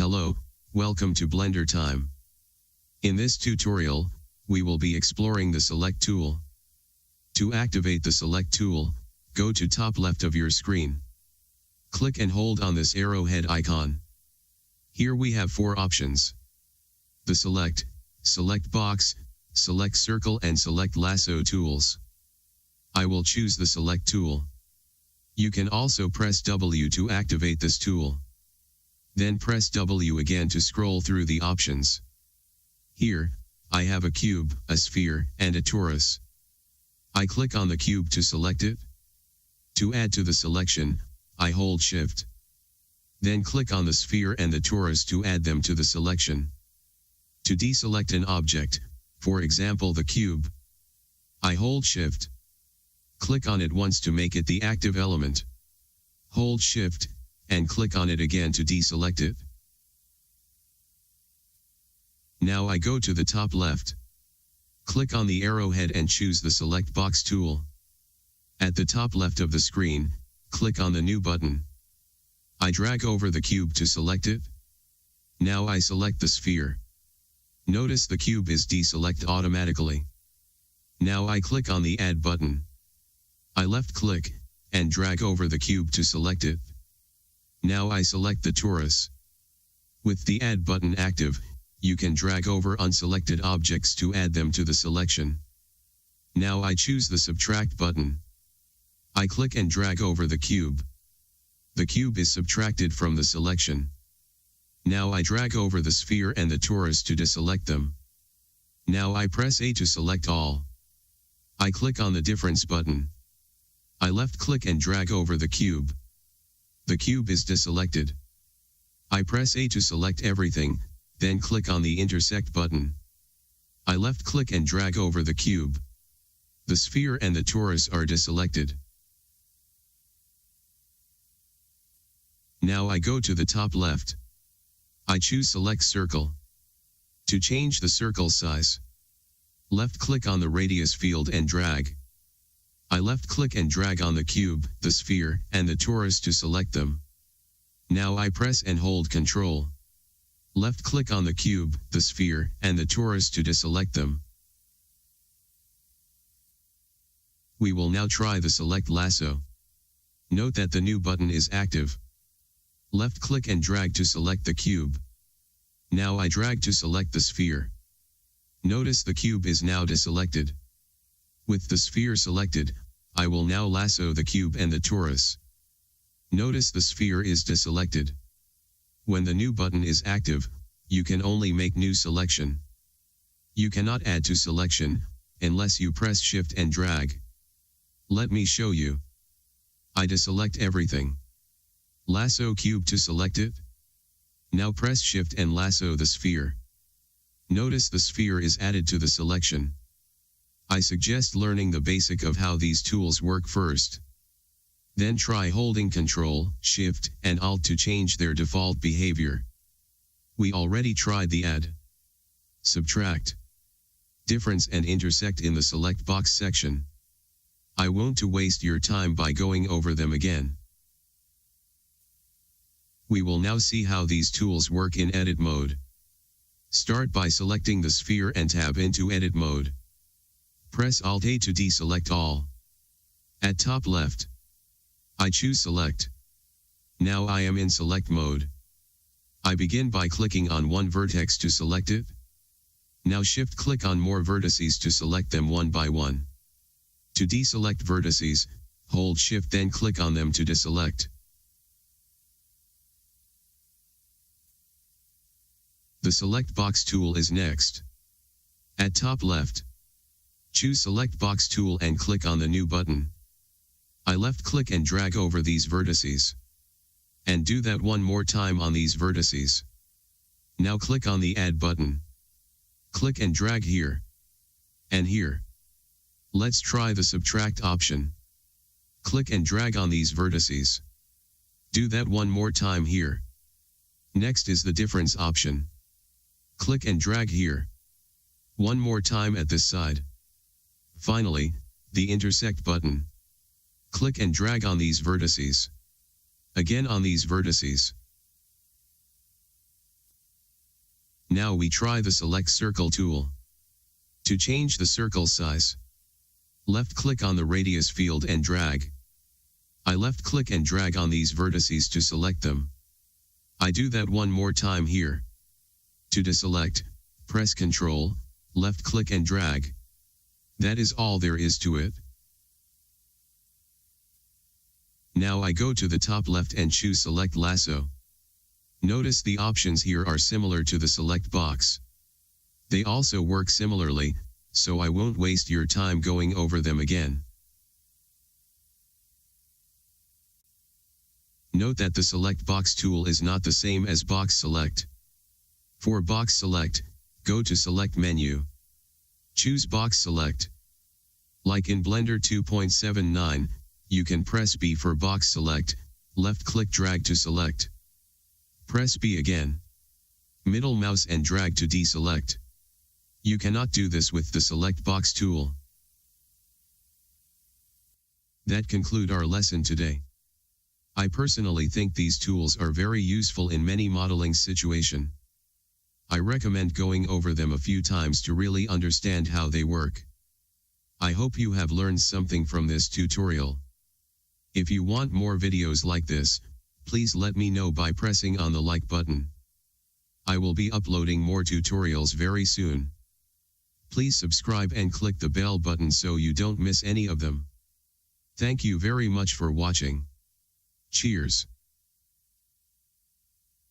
Hello, welcome to Blender Time. In this tutorial, we will be exploring the Select tool. To activate the Select tool, go to top left of your screen. Click and hold on this arrowhead icon. Here we have 4 options. The Select, Select Box, Select Circle and Select Lasso tools. I will choose the Select tool. You can also press W to activate this tool. Then press W again to scroll through the options. Here, I have a cube, a sphere, and a torus. I click on the cube to select it. To add to the selection, I hold Shift. Then click on the sphere and the torus to add them to the selection. To deselect an object, for example the cube, I hold Shift. Click on it once to make it the active element. Hold Shift, and click on it again to deselect it. Now I go to the top left. Click on the arrowhead and choose the Select Box tool. At the top left of the screen, click on the New button. I drag over the cube to select it. Now I select the sphere. Notice the cube is deselected automatically. Now I click on the Add button. I left click, and drag over the cube to select it. Now I select the torus. With the Add button active, you can drag over unselected objects to add them to the selection. Now I choose the Subtract button. I click and drag over the cube. The cube is subtracted from the selection. Now I drag over the sphere and the torus to deselect them. Now I press A to select all. I click on the Difference button. I left click and drag over the cube. The cube is deselected. I press A to select everything, then click on the Intersect button. I left click and drag over the cube. The sphere and the torus are deselected. Now I go to the top left. I choose Select Circle. To change the circle size, left click on the radius field and drag. I left click and drag on the cube, the sphere, and the torus to select them. Now I press and hold Ctrl. Left click on the cube, the sphere, and the torus to deselect them. We will now try the Select Lasso. Note that the New button is active. Left click and drag to select the cube. Now I drag to select the sphere. Notice the cube is now deselected. With the sphere selected, I will now lasso the cube and the torus. Notice the sphere is deselected. When the New button is active, you can only make new selection. You cannot add to selection, unless you press Shift and drag. Let me show you. I deselect everything. Lasso cube to select it. Now press Shift and lasso the sphere. Notice the sphere is added to the selection. I suggest learning the basic of how these tools work first. Then try holding Ctrl, Shift, and Alt to change their default behavior. We already tried the Add, Subtract, Difference and Intersect in the Select Box section. I won't to waste your time by going over them again. We will now see how these tools work in Edit mode. Start by selecting the sphere and tab into Edit mode. Press Alt-A to deselect all. At top left, I choose Select. Now I am in Select mode. I begin by clicking on one vertex to select it. Now Shift-click on more vertices to select them one by one. To deselect vertices, hold Shift then click on them to deselect. The Select Box tool is next. At top left, choose Select Box tool and click on the New button. I left click and drag over these vertices. And do that one more time on these vertices. Now click on the Add button. Click and drag here. And here. Let's try the Subtract option. Click and drag on these vertices. Do that one more time here. Next is the Difference option. Click and drag here. One more time at this side. Finally, the Intersect button. Click and drag on these vertices. Again on these vertices. Now we try the Select Circle tool. To change the circle size, left-click on the radius field and drag. I left-click and drag on these vertices to select them. I do that one more time here. To deselect, press Ctrl, left-click and drag. That is all there is to it. Now I go to the top left and choose Select Lasso. Notice the options here are similar to the select box. They also work similarly, so I won't waste your time going over them again. Note that the Select Box tool is not the same as Box Select. For Box Select, go to Select menu. Choose Box Select. Like in Blender 2.79, you can press B for Box Select, left-click drag to select. Press B again. Middle mouse and drag to deselect. You cannot do this with the Select Box tool. That concludes our lesson today. I personally think these tools are very useful in many modeling situations. I recommend going over them a few times to really understand how they work. I hope you have learned something from this tutorial. If you want more videos like this, please let me know by pressing on the like button. I will be uploading more tutorials very soon. Please subscribe and click the bell button so you don't miss any of them. Thank you very much for watching. Cheers.